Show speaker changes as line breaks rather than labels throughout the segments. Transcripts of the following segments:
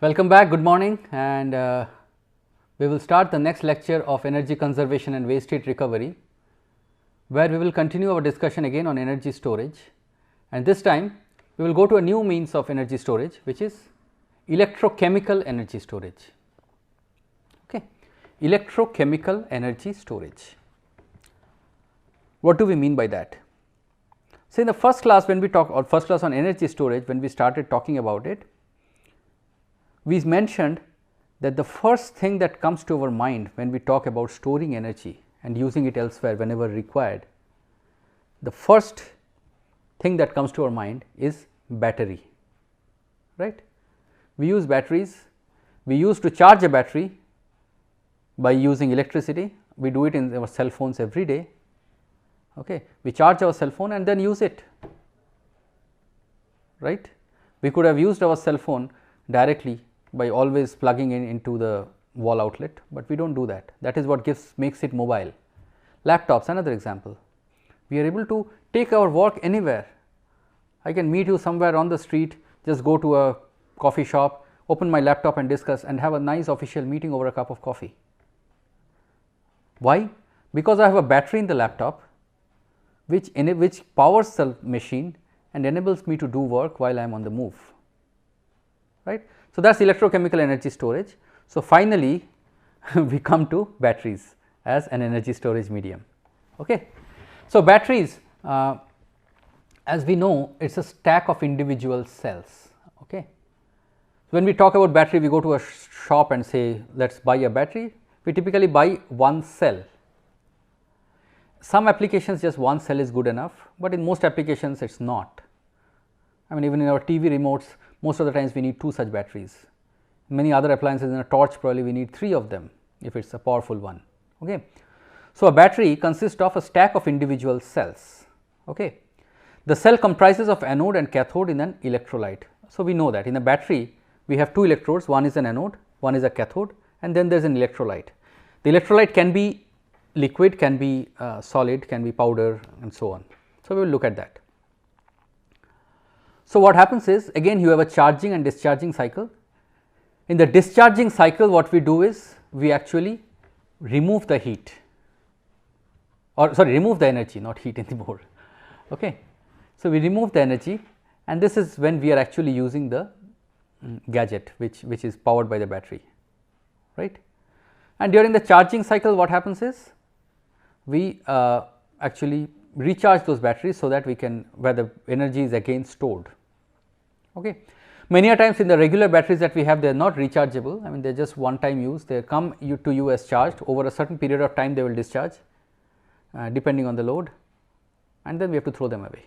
Welcome back, good morning, and we will start the next lecture of energy conservation and waste heat recovery, where we will continue our discussion again on energy storage, and this time we will go to a new means of energy storage, which is electrochemical energy storage. Okay. Electrochemical energy storage. What do we mean by that? So, in the first class when we talk, or first class on energy storage, when we started talking about it, we mentioned that the first thing that comes to our mind when we talk about storing energy and using it elsewhere whenever required, the first thing that comes to our mind is battery, right. We use batteries, we used to charge a battery by using electricity, we do it in our cell phones every day. Okay. We charge our cell phone and then use it, right. We could have used our cell phone directly by always plugging into the wall outlet, but we do not do that. That is what makes it mobile. Laptops, another example. We are able to take our work anywhere. I can meet you somewhere on the street, just go to a coffee shop, open my laptop and discuss and have a nice official meeting over a cup of coffee. Why? Because I have a battery in the laptop which powers the machine and enables me to do work while I am on the move, right. So, that is electrochemical energy storage. So, finally, we come to batteries as an energy storage medium. Okay. So, batteries, as we know, it is a stack of individual cells. Okay. When we talk about battery, we go to a shop and say let us buy a battery, we typically buy one cell. Some applications just one cell is good enough, but in most applications it is not. I mean, even in our TV remotes, most of the times we need 2 such batteries. Many other appliances, in a torch probably we need 3 of them if it is a powerful one. Okay. So, a battery consists of a stack of individual cells. Okay. The cell comprises of anode and cathode in an electrolyte. So, we know that in a battery we have 2 electrodes, one is an anode, one is a cathode, and then there is an electrolyte. The electrolyte can be liquid, can be solid, can be powder and so on. So, we will look at that. So, what happens is, again you have a charging and discharging cycle. In the discharging cycle, what we do is we actually remove the heat, or sorry, remove the energy, not heat anymore. Okay. So, we remove the energy, and this is when we are actually using the gadget which is powered by the battery, right. And during the charging cycle, what happens is we actually recharge those batteries, so that we can, where the energy is again stored. Okay. Many a times in the regular batteries that we have, they are not rechargeable. I mean, they are just one time use, they come to you as charged, over a certain period of time they will discharge depending on the load, and then we have to throw them away,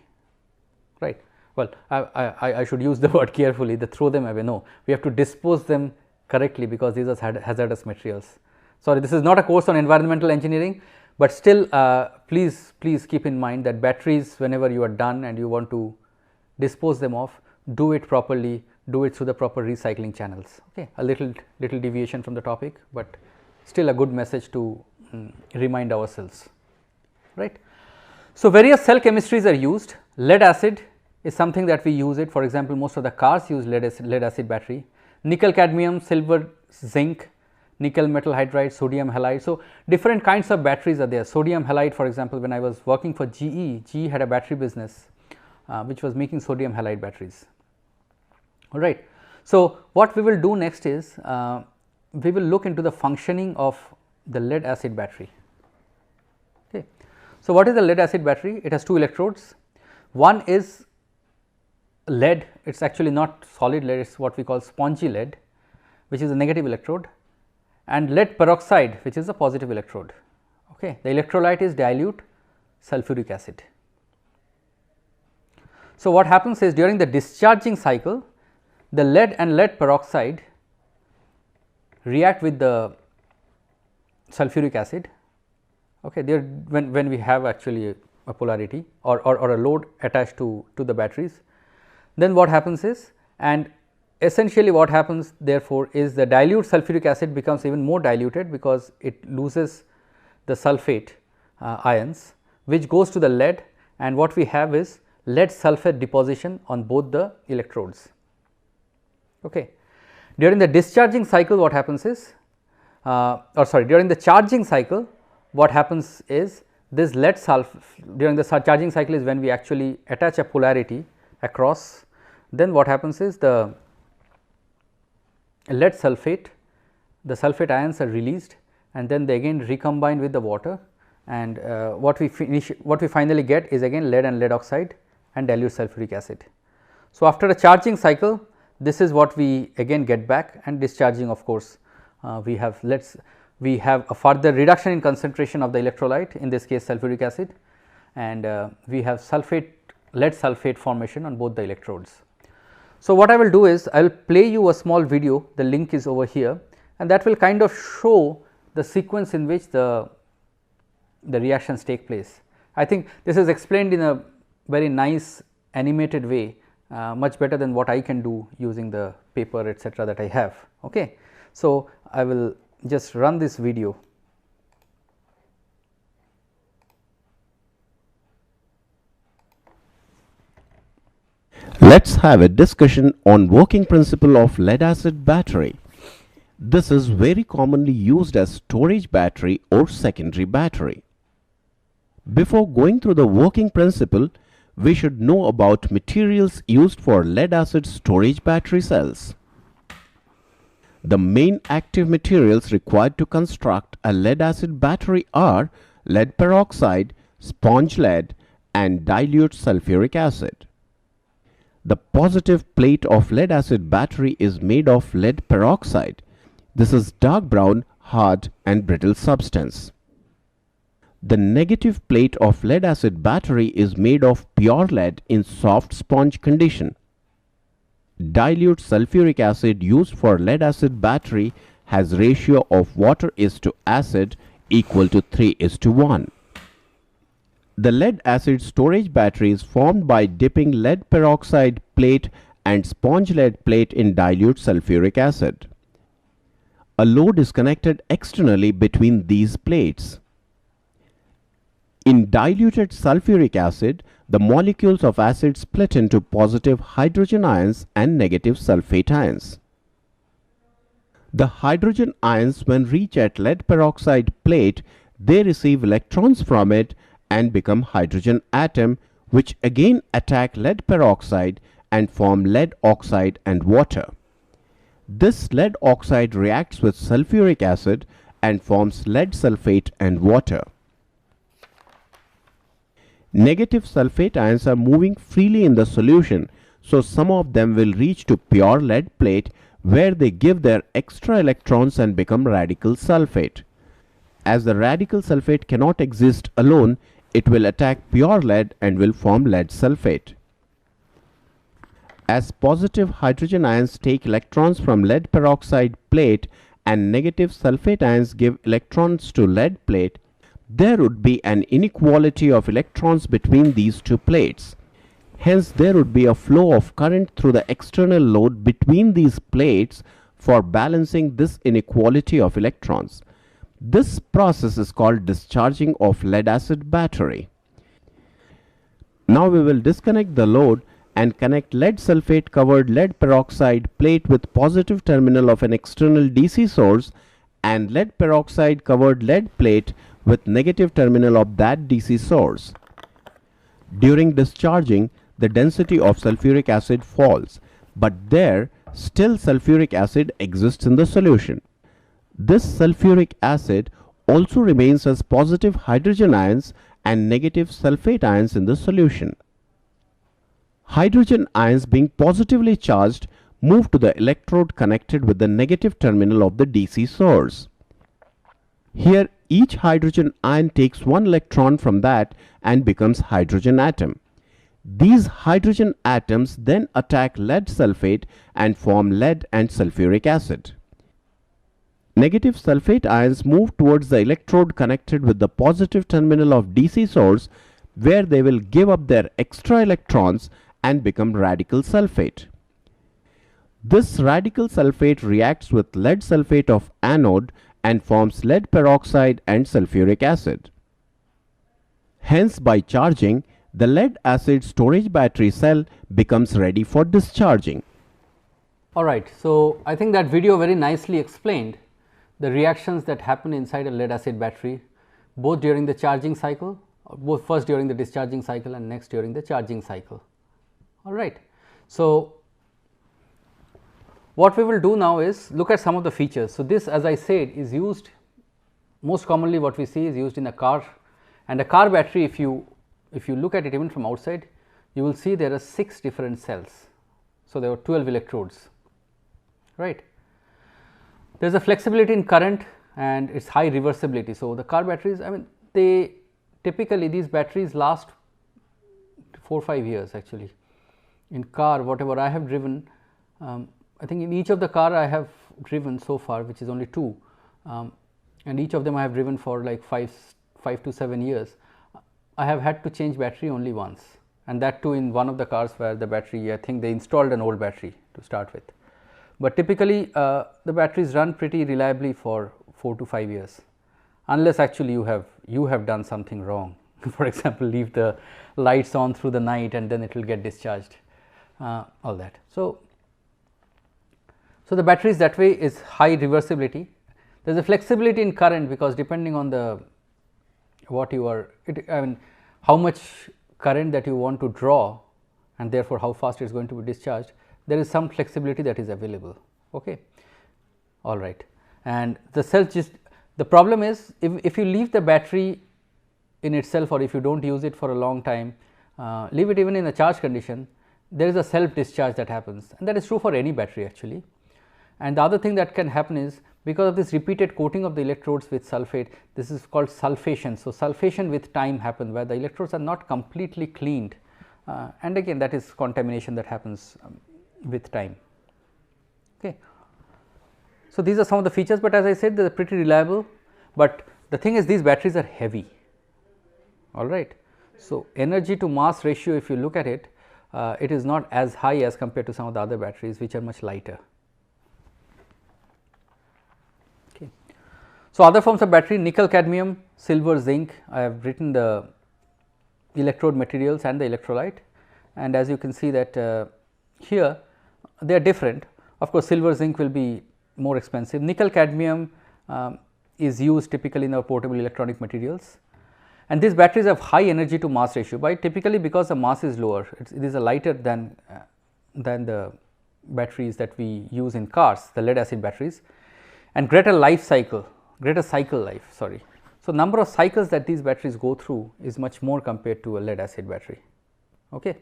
right. Well, I should use the word carefully, the throw them away, no, we have to dispose them correctly, because these are hazardous materials. Sorry, this is not a course on environmental engineering, but still please keep in mind that batteries, whenever you are done and you want to dispose them off, do it properly, do it through the proper recycling channels. Okay. A little deviation from the topic, but still a good message to remind ourselves, right. So, various cell chemistries are used. Lead acid is something that we use it, for example, most of the cars use lead acid battery, nickel cadmium, silver, zinc, nickel metal hydride, sodium halide. So, different kinds of batteries are there. Sodium halide, for example, when I was working for GE had a battery business which was making sodium halide batteries. All right. So, what we will do next is we will look into the functioning of the lead acid battery. Okay. So, what is the lead acid battery? It has 2 electrodes. One is lead, it is actually not solid lead, it is what we call spongy lead, which is a negative electrode, and lead peroxide, which is a positive electrode. Okay. The electrolyte is dilute sulfuric acid. So, what happens is, during the discharging cycle, the lead and lead peroxide react with the sulfuric acid. Okay. There, when we have actually a polarity or a load attached to the batteries, then what happens is, and essentially what happens therefore is, the dilute sulfuric acid becomes even more diluted, because it loses the sulphate ions, which goes to the lead, and what we have is lead sulphate deposition on both the electrodes. Okay. During the discharging cycle, what happens is, during the charging cycle, what happens is this lead during the charging cycle is when we actually attach a polarity across. Then what happens is the lead sulphate, the sulphate ions are released and then they again recombine with the water, and what we finally get is again lead and lead oxide and dilute sulfuric acid. So, after a charging cycle, this is what we again get back, and discharging, of course, we have a further reduction in concentration of the electrolyte, in this case sulfuric acid, and we have lead sulphate formation on both the electrodes. So, what I will do is I will play you a small video, the link is over here, and that will kind of show the sequence in which the reactions take place. I think this is explained in a very nice animated way, much better than what I can do using the paper etc. that I have. Okay. So, I will just run this video.
Let's have a discussion on working principle of lead acid battery. This is very commonly used as storage battery or secondary battery. Before going through the working principle, we should know about materials used for lead acid storage battery cells. The main active materials required to construct a lead acid battery are lead peroxide, sponge lead, and dilute sulfuric acid. The positive plate of lead acid battery is made of lead peroxide. This is dark brown, hard and brittle substance. The negative plate of lead acid battery is made of pure lead in soft sponge condition. Dilute sulfuric acid used for lead acid battery has ratio of water is to acid equal to 3:1. The lead acid storage battery is formed by dipping lead peroxide plate and sponge lead plate in dilute sulfuric acid. A load is connected externally between these plates. In diluted sulfuric acid, the molecules of acid split into positive hydrogen ions and negative sulfate ions. The hydrogen ions, when reach at lead peroxide plate, they receive electrons from it and become hydrogen atom, which again attack lead peroxide and form lead oxide and water. This lead oxide reacts with sulfuric acid and forms lead sulfate and water. Negative sulfate ions are moving freely in the solution, so some of them will reach to pure lead plate where they give their extra electrons and become radical sulfate. As the radical sulfate cannot exist alone, it will attack pure lead and will form lead sulfate. As positive hydrogen ions take electrons from lead peroxide plate and negative sulfate ions give electrons to lead plate, there would be an inequality of electrons between these two plates. Hence, there would be a flow of current through the external load between these plates for balancing this inequality of electrons. This process is called discharging of lead acid battery. Now we will disconnect the load and connect lead sulfate covered lead peroxide plate with positive terminal of an external DC source and lead peroxide covered lead plate with negative terminal of that DC source. During discharging, the density of sulfuric acid falls, but there still sulfuric acid exists in the solution. This sulfuric acid also remains as positive hydrogen ions and negative sulfate ions in the solution. Hydrogen ions, being positively charged, move to the electrode connected with the negative terminal of the DC source. Here, each hydrogen ion takes one electron from that and becomes hydrogen atom. These hydrogen atoms then attack lead sulfate and form lead and sulfuric acid. Negative sulfate ions move towards the electrode connected with the positive terminal of DC source, where they will give up their extra electrons and become radical sulfate. This radical sulfate reacts with lead sulfate of anode and forms lead peroxide and sulfuric acid. Hence, by charging, the lead acid storage battery cell becomes ready for discharging.
All right. So, I think that video very nicely explained the reactions that happen inside a lead acid battery, both during the charging cycle, both first during the discharging cycle and next during the charging cycle. All right. So, what we will do now is look at some of the features. So, this, as I said, is used most commonly, what we see is used in a car, and a car battery, if you look at it even from outside, you will see there are 6 different cells. So, there are 12 electrodes, right. There is a flexibility in current and it is high reversibility. So, the car batteries, I mean, they typically, these batteries last 4 or 5 years actually. In car, whatever I have driven, I think in each of the car I have driven so far, which is only 2, and each of them I have driven for like 5 to 7 years. I have had to change battery only once, and that too in one of the cars where the battery, I think they installed an old battery to start with. But typically the batteries run pretty reliably for 4 to 5 years, unless actually you have done something wrong. For example, leave the lights on through the night and then it will get discharged, all that. So, the batteries that way is high reversibility. There is a flexibility in current, because depending on the what you are, I mean how much current that you want to draw, and therefore how fast it is going to be discharged, there is some flexibility that is available. Okay. All right. And the cells, just the problem is if you leave the battery in itself, or if you do not use it for a long time, leave it even in a charge condition, there is a self discharge that happens, and that is true for any battery actually. And the other thing that can happen is, because of this repeated coating of the electrodes with sulphate, this is called sulfation. So, sulfation with time happens, where the electrodes are not completely cleaned, and again that is contamination that happens with time. Okay. So, these are some of the features, but as I said, they are pretty reliable, but the thing is these batteries are heavy. All right. So, energy to mass ratio, if you look at it, it is not as high as compared to some of the other batteries which are much lighter. Okay. So, other forms of battery: nickel, cadmium, silver, zinc. I have written the electrode materials and the electrolyte, and as you can see that here they are different. Of course, silver, zinc will be more expensive. Nickel, cadmium is used typically in our portable electronic materials, and these batteries have high energy to mass ratio, by typically because the mass is lower. It is a lighter than the batteries that we use in cars, the lead acid batteries, and greater cycle life, sorry. So, number of cycles that these batteries go through is much more compared to a lead acid battery. Okay.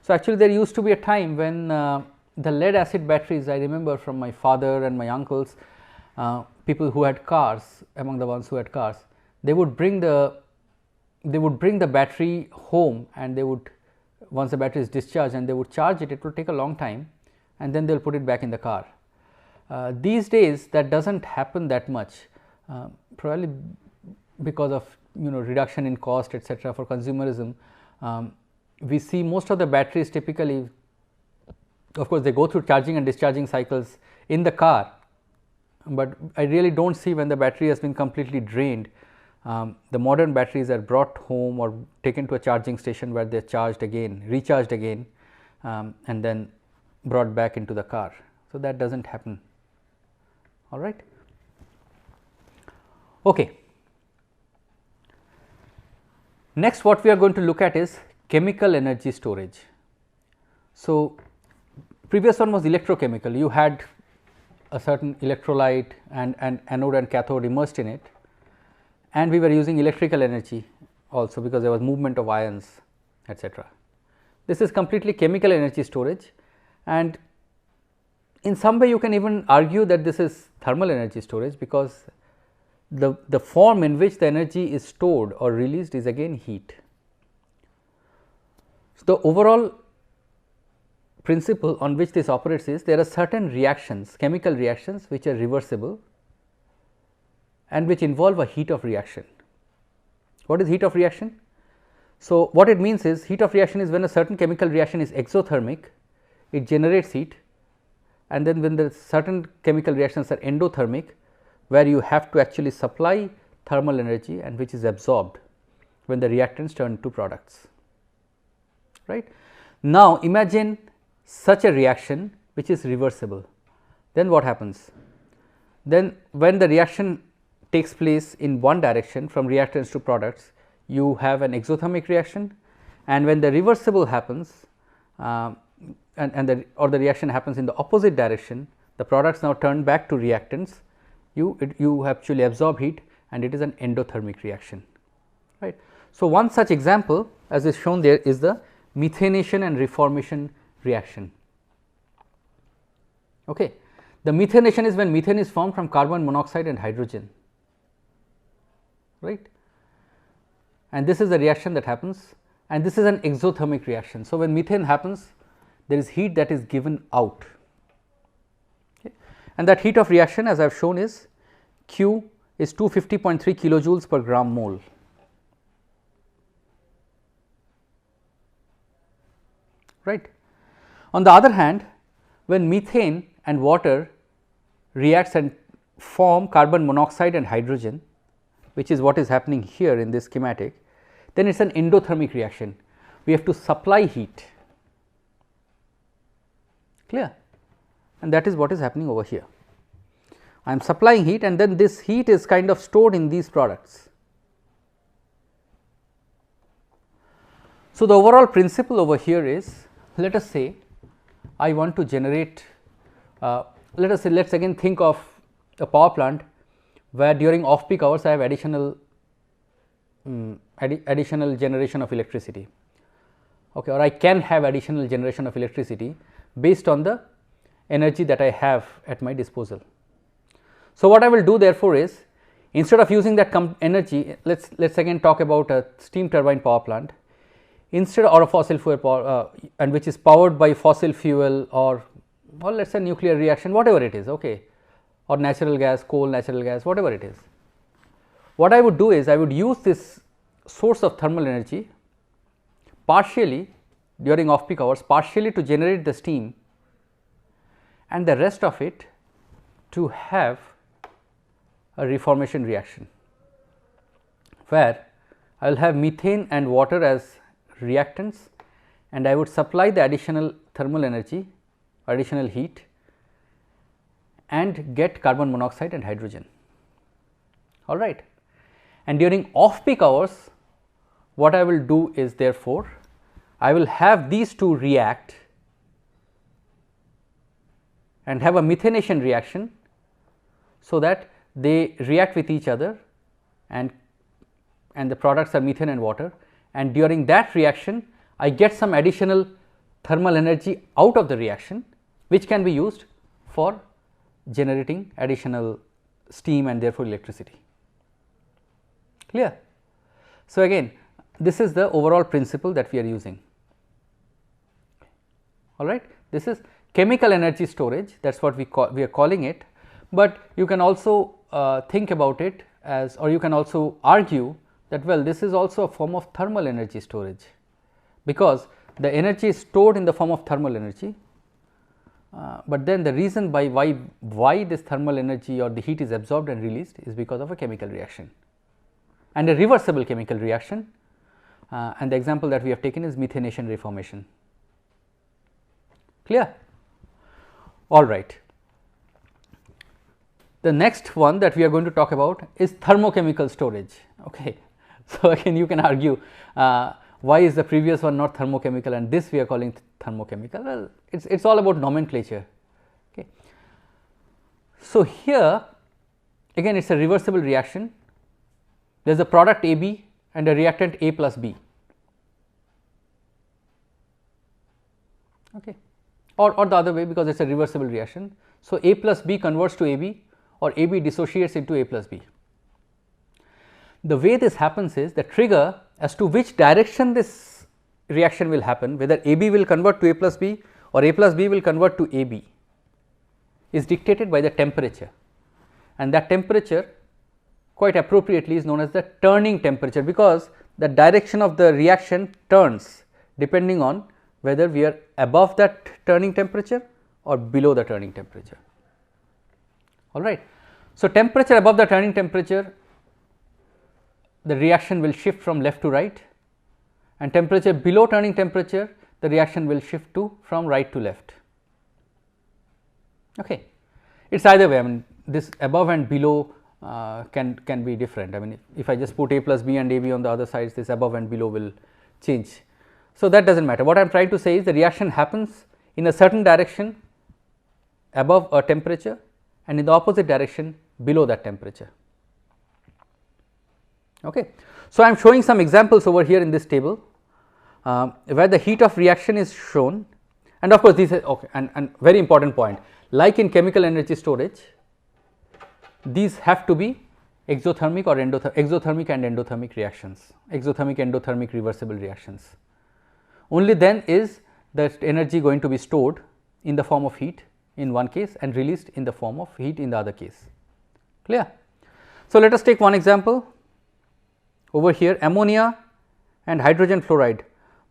So, actually there used to be a time when the lead acid batteries, I remember from my father and my uncles, people who had cars, among the ones who had cars, they would bring the battery home, and they would, once the battery is discharged, and they would charge it. It will take a long time, and then they will put it back in the car. These days that does not happen that much, probably because of reduction in cost, etc. for consumerism. We see most of the batteries typically, of course, they go through charging and discharging cycles in the car, but I really do not see when the battery has been completely drained. The modern batteries are brought home or taken to a charging station where they are charged again, recharged again, and then brought back into the car. So, that does not happen. All right. Okay. Next, what we are going to look at is chemical energy storage. So, previous one was electrochemical. You had a certain electrolyte and anode and cathode immersed in it, and we were using electrical energy also, because there was movement of ions, etc. This is completely chemical energy storage, and in some way you can even argue that this is thermal energy storage, because the form in which the energy is stored or released is again heat. So, the overall principle on which this operates is, there are certain reactions, chemical reactions, which are reversible and which involve a heat of reaction. What is heat of reaction? So, what it means is, heat of reaction is when a certain chemical reaction is exothermic, it generates heat, and then when the certain chemical reactions are endothermic, where you have to actually supply thermal energy and which is absorbed when the reactants turn into products, right. Now, imagine such a reaction which is reversible. Then what happens? Then when the reaction takes place in one direction from reactants to products, you have an exothermic reaction, and when the reversible happens the reaction happens in the opposite direction, the products now turn back to reactants, you actually absorb heat and it is an endothermic reaction, right. So, one such example as is shown there is the methanation and reformation reaction. Okay. The methanation is when methane is formed from carbon monoxide and hydrogen, right, and this is the reaction that happens, and this is an exothermic reaction. So, when methane happens, there is heat that is given out, okay. And that heat of reaction as I have shown is Q is 250.3 kilojoules per gram mole. Right. On the other hand, when methane and water reacts and form carbon monoxide and hydrogen, which is what is happening here in this schematic, then it is an endothermic reaction. We have to supply heat, clear, and that is what is happening over here. I am supplying heat and then this heat is kind of stored in these products. So, the overall principle over here is, let us say I want to generate, let us again think of a power plant where during off peak hours I have additional generation of electricity, okay, or I can have additional generation of electricity based on the energy that I have at my disposal. So, what I will do therefore is, instead of using that energy, let us again talk about a steam turbine power plant, instead, or a fossil fuel power and which is powered by fossil fuel or let us say nuclear reaction, whatever it is, okay, or natural gas, coal, natural gas, whatever it is. What I would do is, I would use this source of thermal energy partially during off peak hours, partially to generate the steam and the rest of it to have a reformation reaction, where I will have methane and water as reactants and I would supply the additional thermal energy, additional heat and get carbon monoxide and hydrogen, all right. And during off peak hours, what I will do is therefore, I will have these two react and have a methanation reaction, so that they react with each other and the products are methane and water, and during that reaction I get some additional thermal energy out of the reaction, which can be used for generating additional steam and therefore electricity, clear. So, again this is the overall principle that we are using, all right. This is chemical energy storage, that is what we are calling it, but you can also think about it as, or you can also argue that, well, this is also a form of thermal energy storage, because the energy is stored in the form of thermal energy, but then the reason why this thermal energy or the heat is absorbed and released is because of a chemical reaction and a reversible chemical reaction, and the example that we have taken is methanation reformation, clear, all right. The next one that we are going to talk about is thermochemical storage, okay. So, again you can argue why is the previous one not thermochemical and this we are calling thermochemical. Well, it is all about nomenclature, okay. So, here again it is a reversible reaction, there is a product A B and a reactant A plus B, okay, or the other way, because it is a reversible reaction. So, A plus B converts to A B or A B dissociates into A plus B. The way this happens is, the trigger as to which direction this reaction will happen, whether A B will convert to A plus B or A plus B will convert to A B, is dictated by the temperature, and that temperature quite appropriately is known as the turning temperature, because the direction of the reaction turns depending on whether we are above that turning temperature or below the turning temperature, all right. So, temperature above the turning temperature, the reaction will shift from left to right, and temperature below turning temperature, the reaction will shift to from right to left, Okay. It is either way, I mean this above and below can be different. I mean if I just put A plus B and AB on the other sides, this above and below will change. So, that does not matter. What I am trying to say is the reaction happens in a certain direction above a temperature and in the opposite direction below that temperature. Okay. So, I am showing some examples over here in this table where the heat of reaction is shown, and of course, this is okay, and very important point, like in chemical energy storage, these have to be exothermic or exothermic and endothermic reactions, exothermic endothermic reversible reactions. Only then is the energy going to be stored in the form of heat in one case and released in the form of heat in the other case. Clear? So, let us take one example over here, ammonia and hydrogen fluoride,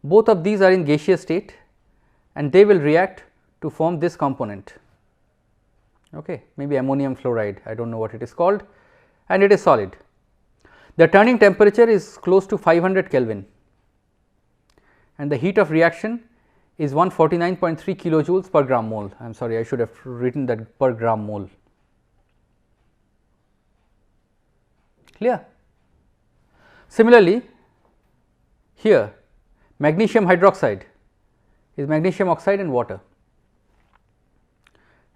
both of these are in gaseous state and they will react to form this component, okay, maybe ammonium fluoride, I do not know what it is called, and it is solid. The turning temperature is close to 500 Kelvin and the heat of reaction is 149.3 kilojoules per gram mole. I am sorry, I should have written that per gram mole. Clear? Similarly, here magnesium hydroxide is magnesium oxide and water,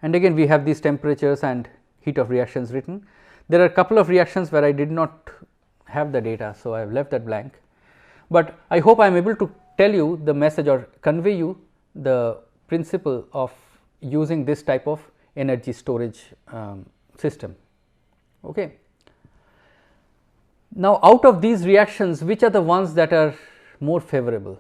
and again we have these temperatures and heat of reactions written. There are a couple of reactions where I did not have the data, so I have left that blank, but I hope I am able to tell you the message or convey you the principle of using this type of energy storage system. Okay. Now, out of these reactions, which are the ones that are more favorable?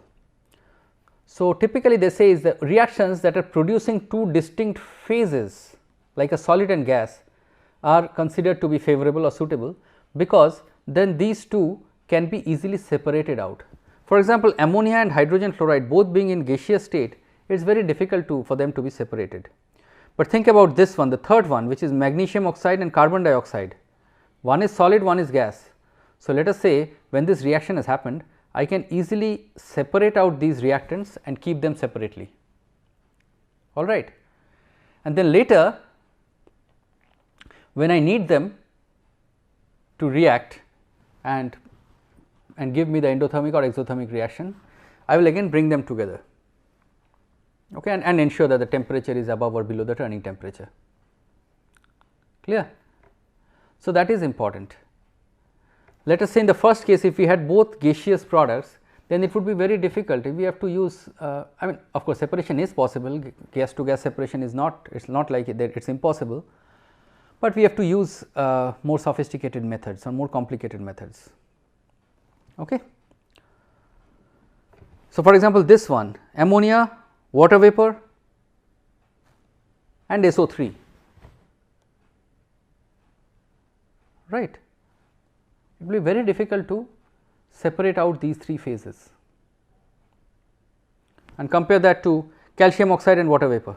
So, typically they say is the reactions that are producing two distinct phases like a solid and gas are considered to be favorable or suitable, because then these two can be easily separated out. For example, ammonia and hydrogen fluoride both being in gaseous state, it is very difficult for them to be separated. But think about this one, the third one, which is magnesium oxide and carbon dioxide. One is solid, one is gas. So, let us say when this reaction has happened, I can easily separate out these reactants and keep them separately, all right. And then later when I need them to react and give me the endothermic or exothermic reaction, I will again bring them together, okay, and ensure that the temperature is above or below the turning temperature. Clear? So, that is important. Let us say in the first case, if we had both gaseous products, then it would be very difficult. If we have to use, I mean of course, separation is possible, gas to gas separation is not, it is not like it is impossible, but we have to use more sophisticated methods or more complicated methods. Okay. So, for example, this one ammonia, water vapor and SO3, right. It will be very difficult to separate out these three phases, and compare that to calcium oxide and water vapor.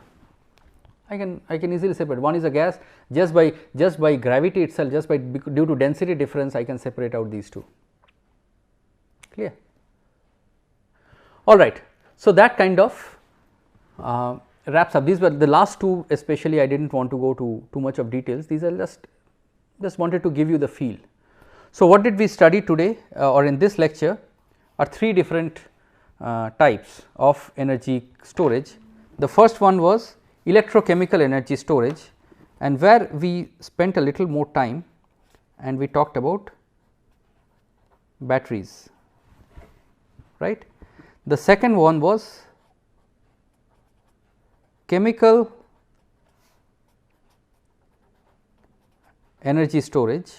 I can easily separate. One is a gas, just by gravity itself, just by due to density difference, I can separate out these two. Clear? All right. So, that kind of wraps up. These were the last two, especially I did not want to go to too much of details. These are just wanted to give you the feel. So, what did we study today or in this lecture are three different types of energy storage. The first one was electrochemical energy storage, and where we spent a little more time and we talked about batteries, right. The second one was chemical energy storage,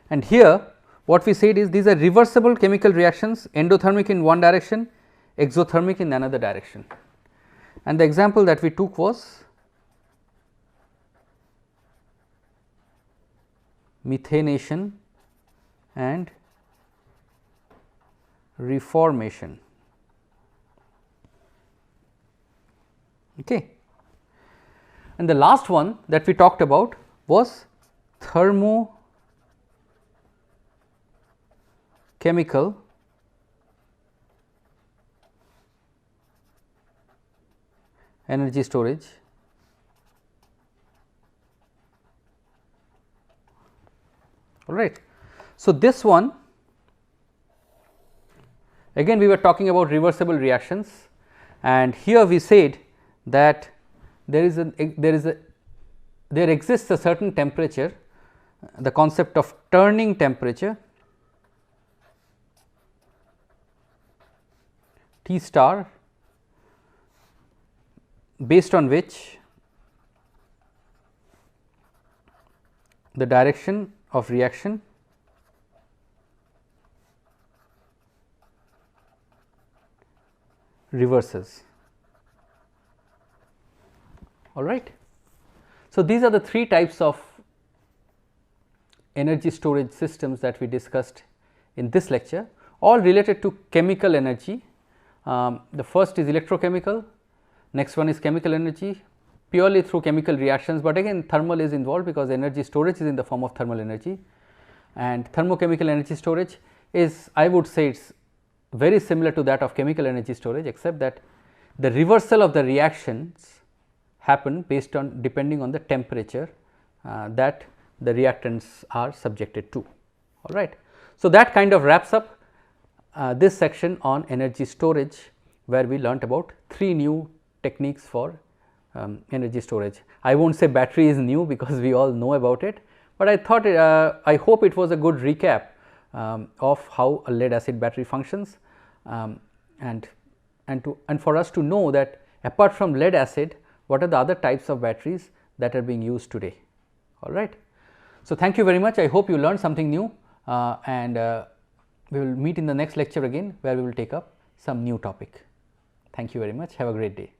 and here what we said is these are reversible chemical reactions, endothermic in one direction, exothermic in another direction, and the example that we took was methanation and reformation. Okay. And the last one that we talked about was thermochemical energy storage. All right. So, this one again we were talking about reversible reactions, and here we said that there exists a certain temperature, the concept of turning temperature T star, based on which the direction of reaction reverses. All right. So, these are the three types of energy storage systems that we discussed in this lecture, all related to chemical energy. The first is electrochemical, next one is chemical energy purely through chemical reactions, but again thermal is involved because energy storage is in the form of thermal energy, and thermochemical energy storage is, I would say, it's very similar to that of chemical energy storage, except that the reversal of the reactions happen based on depending on the temperature that the reactants are subjected to. All right. So, that kind of wraps up this section on energy storage, where we learnt about 3 new techniques for energy storage. I will not say battery is new because we all know about it, but I thought I hope it was a good recap of how a lead acid battery functions, and for us to know that apart from lead acid, what are the other types of batteries that are being used today. All right. So, thank you very much. I hope you learned something new, and we will meet in the next lecture again, where we will take up some new topic. Thank you very much. Have a great day.